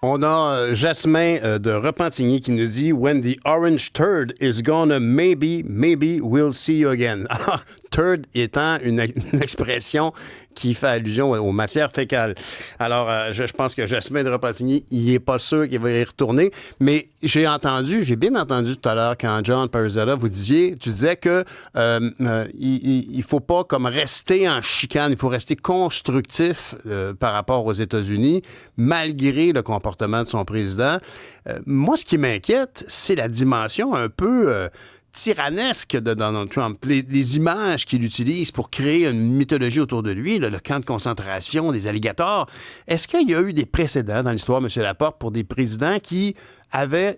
On a Jasmin de Repentigny qui nous dit « When the orange turd is gone, maybe we'll see you again ». Alors, turd étant une expression qui fait allusion aux matières fécales. Alors, je pense que Jasmin de Repentigny, il n'est pas sûr qu'il va y retourner, mais j'ai bien entendu tout à l'heure quand John Parizella, tu disais que il faut pas comme rester en chicane, il faut rester constructif par rapport aux États-Unis, malgré le comportement de son président. Moi, ce qui m'inquiète, c'est la dimension un peu tyrannesque de Donald Trump. Les images qu'il utilise pour créer une mythologie autour de lui, le camp de concentration des alligators. Est-ce qu'il y a eu des précédents dans l'histoire, M. Laporte, pour des présidents qui avaient,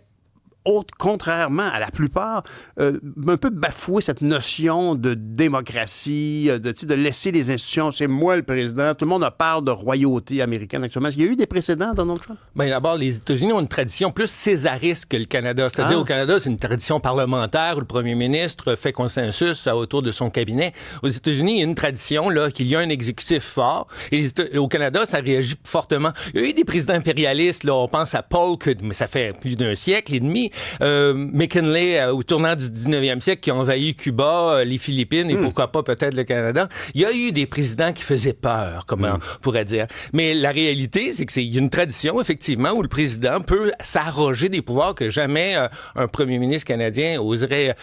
contrairement à la plupart, un peu bafoué cette notion de démocratie, de laisser les institutions, c'est moi le président, tout le monde parle de royauté américaine actuellement. Est-ce qu'il y a eu des précédents, Donald Trump? Bien, d'abord, les États-Unis ont une tradition plus césariste que le Canada. C'est-à-dire, au Canada, c'est une tradition parlementaire où le premier ministre fait consensus autour de son cabinet. Aux États-Unis, il y a une tradition là, qu'il y a un exécutif fort. Et au Canada, ça réagit fortement. Il y a eu des présidents impérialistes, là, on pense à Polk, mais ça fait plus d'un siècle et demi. McKinley, au tournant du 19e siècle, qui a envahi Cuba, les Philippines et pourquoi pas peut-être le Canada. Il y a eu des présidents qui faisaient peur, comme on pourrait dire. Mais la réalité, c'est qu'il y a une tradition, effectivement, où le président peut s'arroger des pouvoirs que jamais un premier ministre canadien oserait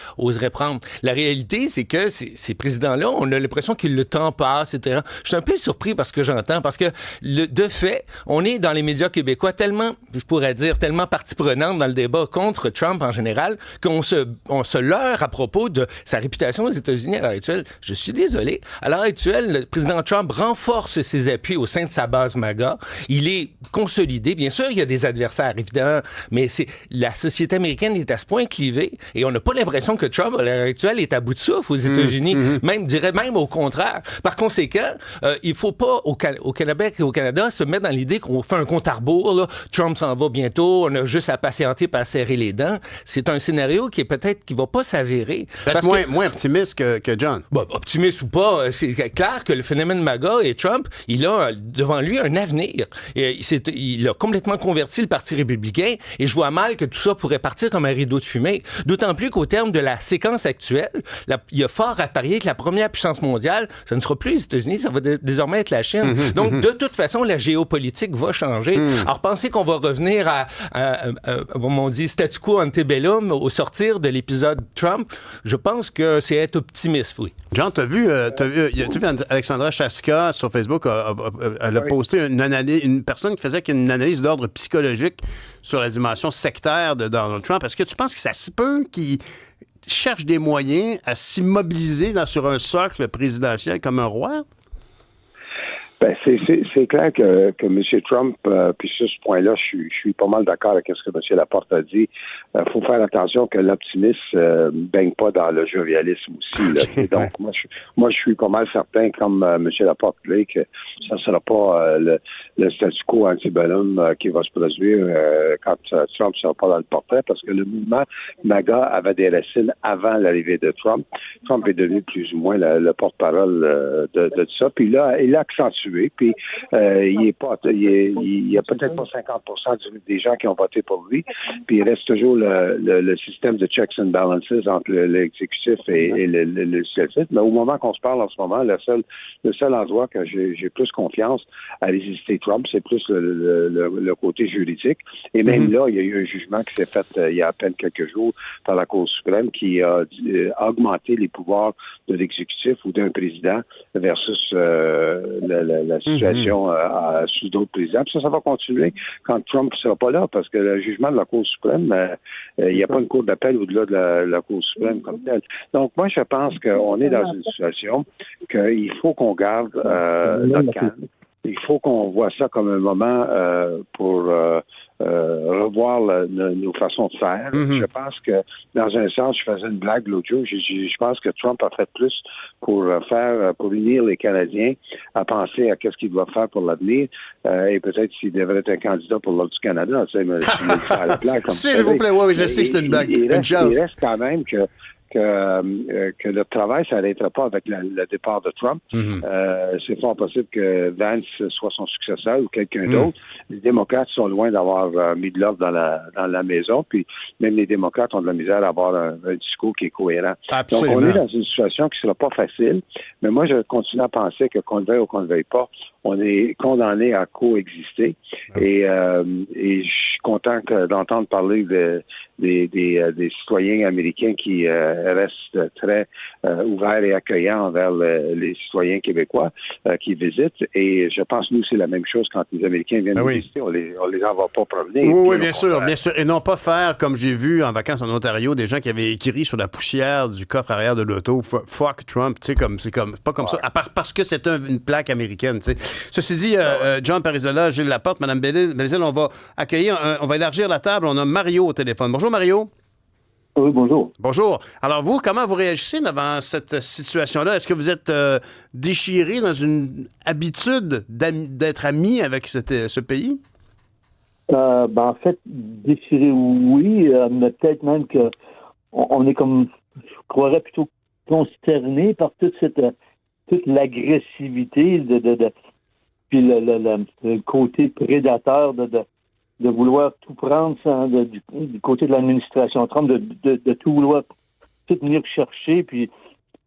prendre. La réalité, c'est que ces présidents-là, on a l'impression que le temps passe, etc. Je suis un peu surpris par ce que j'entends, parce que, de fait, on est dans les médias québécois tellement, je pourrais dire, tellement partie prenante dans le débat contre Trump en général, qu'on se leurre à propos de sa réputation aux États-Unis à l'heure actuelle. Je suis désolé. À l'heure actuelle, le président Trump renforce ses appuis au sein de sa base MAGA. Il est consolidé. Bien sûr, il y a des adversaires, évidemment, mais la société américaine est à ce point clivée et on n'a pas l'impression que Trump, à l'heure actuelle, est à bout de souffle aux États-Unis. Même au contraire. Par conséquent, il ne faut pas, au Québec et au Canada, se mettre dans l'idée qu'on fait un compte à rebours. Là. Trump s'en va bientôt. On a juste à patienter et à serrer les dents. C'est un scénario qui va pas s'avérer. Moins optimiste que John. Bon, optimiste ou pas, c'est clair que le phénomène MAGA et Trump, il a devant lui un avenir. Il a complètement converti le Parti républicain et je vois mal que tout ça pourrait partir comme un rideau de fumée. D'autant plus qu'au terme de la séquence actuelle, il y a fort à parier que la première puissance mondiale, ce ne sera plus les États-Unis, ça va désormais être la Chine. Donc, de toute façon, la géopolitique va changer. Alors, pensez qu'on va revenir comme on dit, statu quo antebellum au sortir de l'épisode Trump, je pense que c'est être optimiste, oui. John, t'as vu Alexandra Chaska sur Facebook, elle a posté une personne qui faisait une analyse d'ordre psychologique sur la dimension sectaire de Donald Trump. Est-ce que tu penses que ça se peut qu'il cherche des moyens à s'immobiliser sur un socle présidentiel comme un roi? Ben, c'est clair que M. Trump, puis sur ce point-là, je suis pas mal d'accord avec ce que M. Laporte a dit. Faut faire attention que l'optimisme baigne pas dans le jovialisme aussi. Là. Okay, donc, moi, je suis pas mal certain, comme M. Laporte dit, que ça sera pas le statu quo antebellum qui va se produire quand Trump sera pas dans le portrait, parce que le mouvement MAGA avait des racines avant l'arrivée de Trump. Trump est devenu plus ou moins le porte-parole de ça. Puis là, il a accentué. Puis il y a peut-être pas 50% des gens qui ont voté pour lui. Puis il reste toujours le système de checks and balances entre l'exécutif et le législatif. Mais au moment qu'on se parle en ce moment, le seul endroit que j'ai plus confiance à résister Trump, c'est plus le côté juridique. Et même là, il y a eu un jugement qui s'est fait il y a à peine quelques jours par la Cour suprême qui a augmenté les pouvoirs de l'exécutif ou d'un président versus la situation sous d'autres présidents. Puis ça va continuer quand Trump ne sera pas là, parce que le jugement de la Cour suprême, il n'y a pas une cour d'appel au-delà de la Cour suprême comme telle. Donc, moi, je pense qu'on est dans une situation qu'il faut qu'on garde notre calme. Il faut qu'on voit ça comme un moment pour revoir nos façons de faire. Je pense que, dans un sens, je faisais une blague l'autre jour. Je pense que Trump a fait plus pour unir les Canadiens à penser à qu'est-ce qu'il doit faire pour l'avenir et peut-être s'il devrait être un candidat pour l'Ordre du Canada. Tu sais, mais je me fais à la blague. S'il vous plaît, oui, je sais que c'est une blague. Il reste quand même que que le travail ne s'arrêtera pas avec le départ de Trump. C'est fort possible que Vance soit son successeur ou quelqu'un d'autre. Les démocrates sont loin d'avoir mis de l'ordre dans la maison, puis même les démocrates ont de la misère à avoir un discours qui est cohérent. Absolument. Donc, on est dans une situation qui ne sera pas facile, mais moi, je continue à penser que qu'on le veuille ou qu'on ne le veuille pas, on est condamné à coexister. Et je suis content d'entendre parler des citoyens américains qui restent très ouverts et accueillants envers les citoyens québécois qui visitent. Et je pense, nous, c'est la même chose quand les Américains viennent nous visiter. On les envoie pas promener. Oui, bien sûr. Et non pas faire, comme j'ai vu en vacances en Ontario, des gens qui avaient écrit sur la poussière du coffre arrière de l'auto, « Fuck Trump », tu sais, c'est pas comme ça, à part parce que c'est une plaque américaine, tu sais. Ceci dit, John Parizola, Gilles Laporte, Mme Bézil, on va on va élargir la table. On a Mario au téléphone. Bonjour, Mario. Oui, bonjour. Bonjour. Alors, vous, comment vous réagissez devant cette situation-là? Est-ce que vous êtes déchiré dans une habitude d'être ami avec ce pays? En fait, déchiré, oui, mais peut-être même que on est comme, je croirais plutôt consterné par toute l'agressivité puis le côté prédateur de vouloir tout prendre du côté de l'administration Trump, de tout vouloir tout venir chercher, puis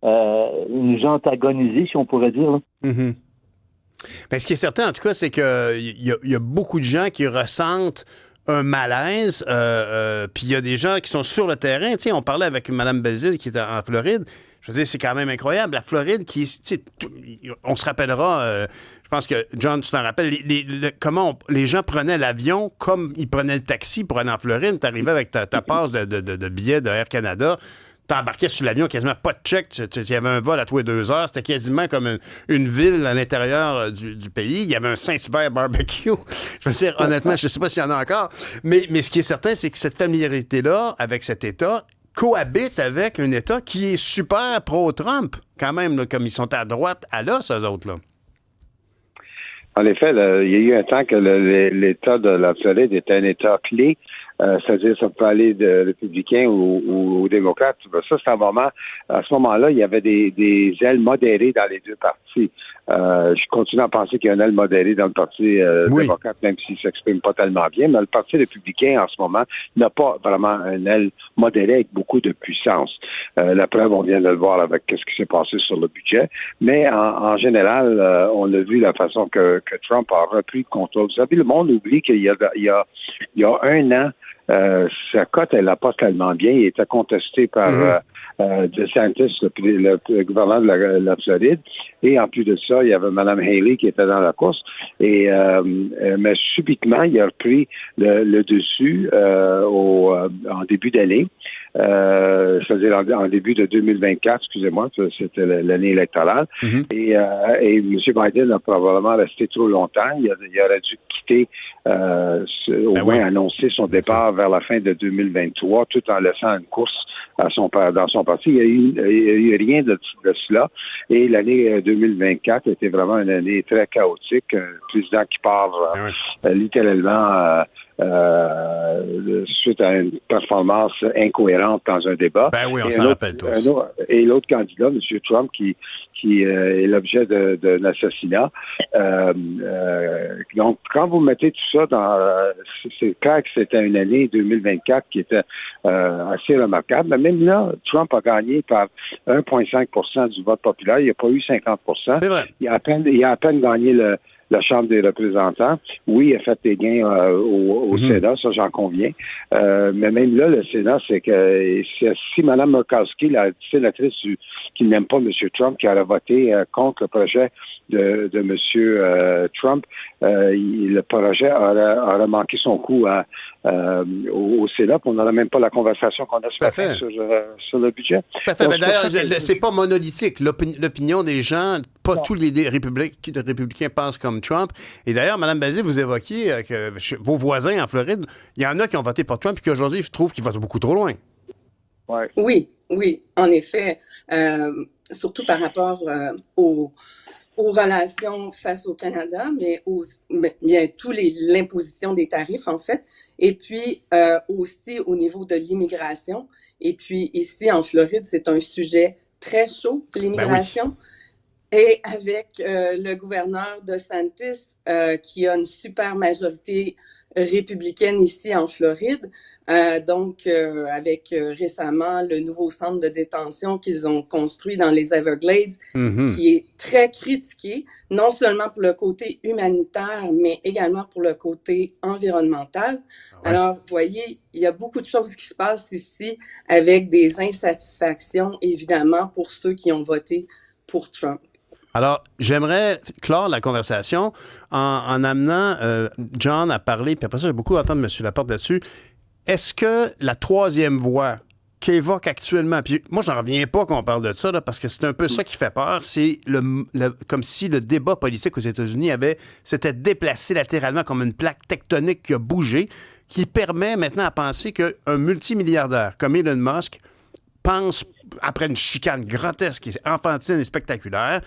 nous antagoniser, si on pourrait dire. Là. Mm-hmm. Bien, ce qui est certain, en tout cas, c'est qu'il y a beaucoup de gens qui ressentent un malaise, puis il y a des gens qui sont sur le terrain. Tu sais, on parlait avec Mme Bézil qui était en Floride. Je veux dire, c'est quand même incroyable. La Floride, on se rappellera, je pense que, John, tu t'en rappelles, comment les gens prenaient l'avion comme ils prenaient le taxi pour aller en Floride. Tu arrivais avec ta passe de billets de Air Canada. T'embarquais sur l'avion, quasiment pas de check. Il y avait un vol à tous les 2 heures. C'était quasiment comme une ville à l'intérieur du pays. Il y avait un Saint-Hubert barbecue. Je veux dire, honnêtement, je ne sais pas s'il y en a encore. Mais ce qui est certain, c'est que cette familiarité-là, avec cet État, cohabite avec un État qui est super pro-Trump, quand même, là, comme ils sont à droite à l'os, eux autres, là. En effet, il y a eu un temps que l'État de la Floride était un État clé, c'est-à-dire ça peut aller de républicains ou démocrates. Ça, c'est un moment, à ce moment-là, il y avait des ailes modérées dans les deux partis. Je continue à penser qu'il y a une aile modérée dans le parti démocrate, même s'il ne s'exprime pas tellement bien, mais le parti républicain, en ce moment, n'a pas vraiment une aile modérée avec beaucoup de puissance. La preuve, on vient de le voir avec ce qui s'est passé sur le budget, mais en général, on a vu la façon que Trump a repris le contrôle. Vous savez, le monde oublie qu'il y a 1 an, sa cote, elle n'a pas tellement bien. Il était contesté par DeSantis, le gouverneur de la Floride. Et en plus de ça, il y avait Mme Haley qui était dans la course. Mais subitement, il a repris le dessus en début d'année. C'est-à-dire en début de 2024, excusez-moi, c'était l'année électorale. Et M. Biden a probablement resté trop longtemps. Il aurait dû quitter, au moins annoncer son départ vers la fin de 2023, tout en laissant une course dans son parti. Il n'y a eu rien de cela. Et l'année 2024 était vraiment une année très chaotique. Un président qui part littéralement suite à une performance incohérente dans un débat. Ben oui, on s'en rappelle tous. Et l'autre candidat, M. Trump, qui est l'objet d'un assassinat. Donc, quand vous mettez tout ça c'est clair que c'était une année 2024 qui était assez remarquable. Mais même là, Trump a gagné par 1,5% du vote populaire. Il n'y a pas eu 50%. C'est vrai. Il a à peine gagné la Chambre des représentants. Oui, il a fait des gains au Sénat, ça j'en conviens. Mais même là, le Sénat, c'est que si Mme Murkowski, la sénatrice qui n'aime pas M. Trump, qui aurait voté contre le projet de M. Trump, le projet aurait manqué son coup au Sénat, puis on n'aurait même pas la conversation qu'on a ce matin sur le budget. Tout à fait. Ben, d'ailleurs, c'est pas monolithique. L'opinion des gens, pas tous les républicains pensent comme Trump. Et d'ailleurs, Mme Bézil, vous évoquiez que vos voisins en Floride, il y en a qui ont voté pour Trump et qui aujourd'hui trouvent qu'ils votent beaucoup trop loin. Ouais. Oui, en effet. Surtout par rapport aux relations face au Canada, mais bien l'imposition des tarifs, en fait, et puis aussi au niveau de l'immigration. Et puis ici, en Floride, c'est un sujet très chaud, l'immigration. Ben oui. Et avec le gouverneur DeSantis, qui a une super majorité républicaine ici en Floride, avec récemment le nouveau centre de détention qu'ils ont construit dans les Everglades, qui est très critiqué, non seulement pour le côté humanitaire, mais également pour le côté environnemental. Ouais. Alors, vous voyez, il y a beaucoup de choses qui se passent ici avec des insatisfactions, évidemment, pour ceux qui ont voté pour Trump. Alors, j'aimerais clore la conversation en amenant John à parler, puis après ça, j'ai beaucoup entendu M. Laporte là-dessus. Est-ce que la troisième voie qu'évoque actuellement, puis moi, je n'en reviens pas qu'on parle de ça, là, parce que c'est un peu ça qui fait peur, c'est comme si le débat politique aux États-Unis s'était déplacé latéralement comme une plaque tectonique qui a bougé, qui permet maintenant à penser qu'un multimilliardaire comme Elon Musk pense, après une chicane grotesque, enfantine et spectaculaire,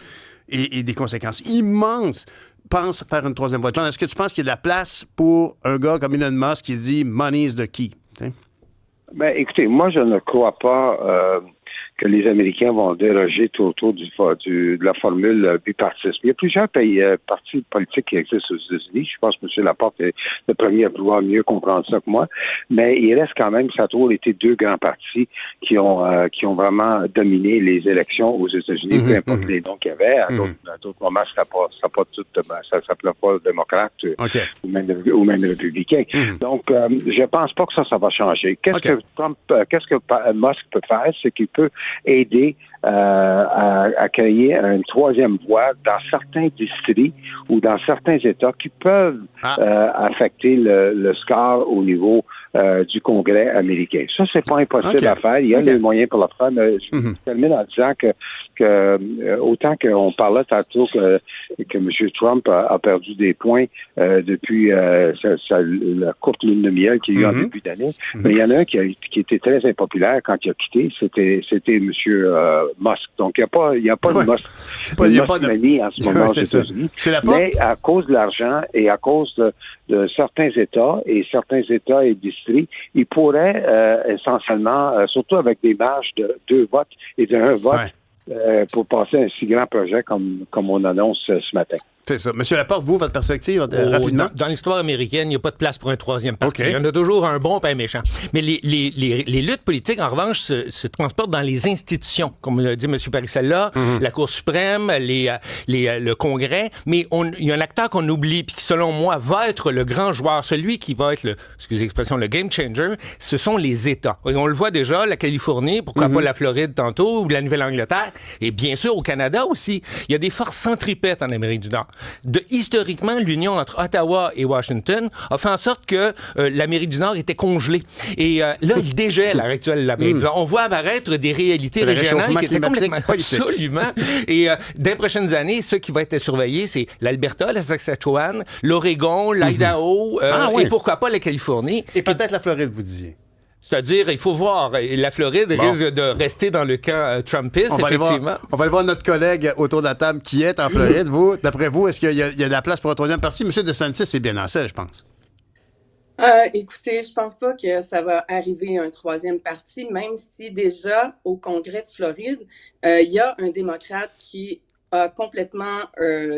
et des conséquences immenses, pense faire une troisième voie. John, est-ce que tu penses qu'il y a de la place pour un gars comme Elon Musk qui dit « money is the key » ? Ben, écoutez, moi, je ne crois pas que les Américains vont déroger tout autour de la formule bipartisme. Il y a plusieurs partis politiques qui existent aux États-Unis. Je pense que M. Laporte est le premier à pouvoir mieux comprendre ça que moi. Mais il reste quand même, ça a toujours été deux grands partis qui ont vraiment dominé les élections aux États-Unis, peu importe les noms qu'il y avait. À d'autres moments, ça s'appelait pas démocrate ou même républicain. Donc, je pense pas que ça va changer. Qu'est-ce que Musk peut faire? C'est qu'il peut aider à créer une troisième voie dans certains districts ou dans certains États qui peuvent affecter le score au niveau du Congrès américain. Ça, c'est pas impossible à faire. Il y a des moyens pour le faire, mais je termine en disant que autant qu'on parlait tantôt que M. Trump a perdu des points depuis la courte lune de miel qu'il y a eu en début d'année, mais il y en a un qui était très impopulaire quand il a quitté, c'était M. Musk. Donc, il n'y a pas de Musk-manie en ce moment aux États-Unis. Mais à cause de l'argent et à cause de certains États et districts, ils pourraient essentiellement, surtout avec des marges de 2 votes et de 1 vote, pour passer un si grand projet comme on annonce ce matin. C'est ça. Monsieur Laporte, vous, votre perspective, rapidement? Dans l'histoire américaine, il n'y a pas de place pour un troisième parti. Il y en a toujours un bon et un méchant. Mais les luttes politiques, en revanche, se transportent dans les institutions, comme l'a dit M. Parissella, la Cour suprême, le Congrès. Mais il y a un acteur qu'on oublie, puis qui, selon moi, va être le grand joueur, celui qui va être excusez l'expression, le game changer, ce sont les États. Et on le voit déjà, la Californie, pourquoi pas la Floride tantôt, ou la Nouvelle-Angleterre, et bien sûr au Canada aussi. Il y a des forces centripètes en Amérique du Nord. Historiquement, l'union entre Ottawa et Washington a fait en sorte que l'Amérique du Nord était congelée. Et là, il dégèle à l'heure actuelle l'Amérique du Nord. On voit apparaître des réalités régionales qui étaient complètement... Absolument. Et dans les prochaines années, ce qui va être surveillé, c'est l'Alberta, la Saskatchewan, l'Oregon, l'Idaho, et pourquoi pas la Californie. Et peut-être la Floride, vous disiez. C'est-à-dire, il faut voir. La Floride risque de rester dans le camp Trumpiste, effectivement. On va aller voir notre collègue autour de la table qui est en Floride. Vous, d'après vous, est-ce qu'il y a de la place pour un troisième parti? M. DeSantis est bien en selle, je pense. Écoutez, je pense pas que ça va arriver un troisième parti, même si déjà, au Congrès de Floride, il y a un démocrate qui a complètement...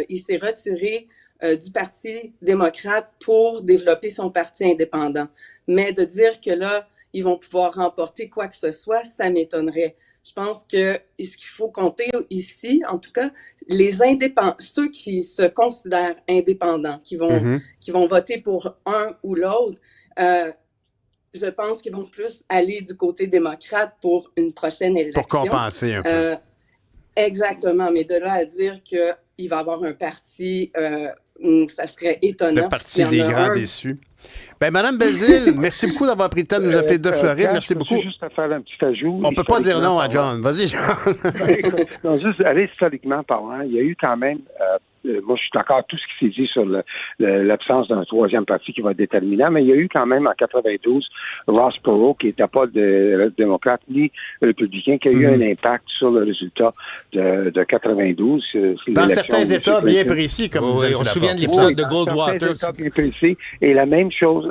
il s'est retiré du Parti démocrate pour développer son parti indépendant. Mais de dire que là, ils vont pouvoir remporter quoi que ce soit, ça m'étonnerait. Je pense que ce qu'il faut compter ici, en tout cas, les indépendants, ceux qui se considèrent indépendants, qui vont voter pour un ou l'autre, je pense qu'ils vont plus aller du côté démocrate pour une prochaine élection. Pour compenser un peu. Exactement, mais de là à dire qu'il va y avoir un parti, ça serait étonnant. Le parti des grands déçus. Ben, Mme Belzile, merci beaucoup d'avoir pris le temps de nous appeler de Floride. Merci beaucoup. Juste à faire un petit ajout. On ne peut pas dire non à John. Vas-y, John. Non, juste aller historiquement parlant, il y a eu quand même moi, je suis d'accord avec tout ce qui s'est dit sur l'absence d'un troisième parti qui va être déterminant, mais il y a eu quand même en 92 Ross Perot, qui n'était pas démocrate ni républicain, qui a eu un impact sur le résultat de 92. Dans certains États bien précis, comme vous avez dit. On se souvient de l'épisode de Goldwater. Bien précis. Et la même chose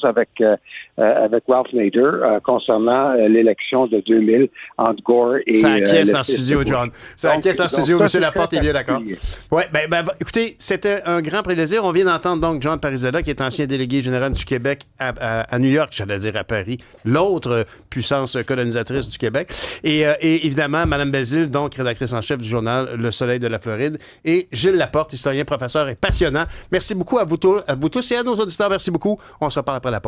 avec Ralph Nader concernant l'élection de 2000 entre Gore et... Ça acquiesce en studio, John. Ça acquiesce en studio. Monsieur Laporte est bien d'accord. Oui, écoutez, c'était un grand plaisir. On vient d'entendre donc John Parisella, qui est ancien délégué général du Québec à New York, j'allais dire à Paris, l'autre puissance colonisatrice du Québec. Et évidemment, Mme Belzile, donc rédactrice en chef du journal Le Soleil de la Floride. Et Gilles Laporte, historien, professeur et passionnant. Merci beaucoup à vous tous et à nos auditeurs. Merci beaucoup. On se reparle après la pause.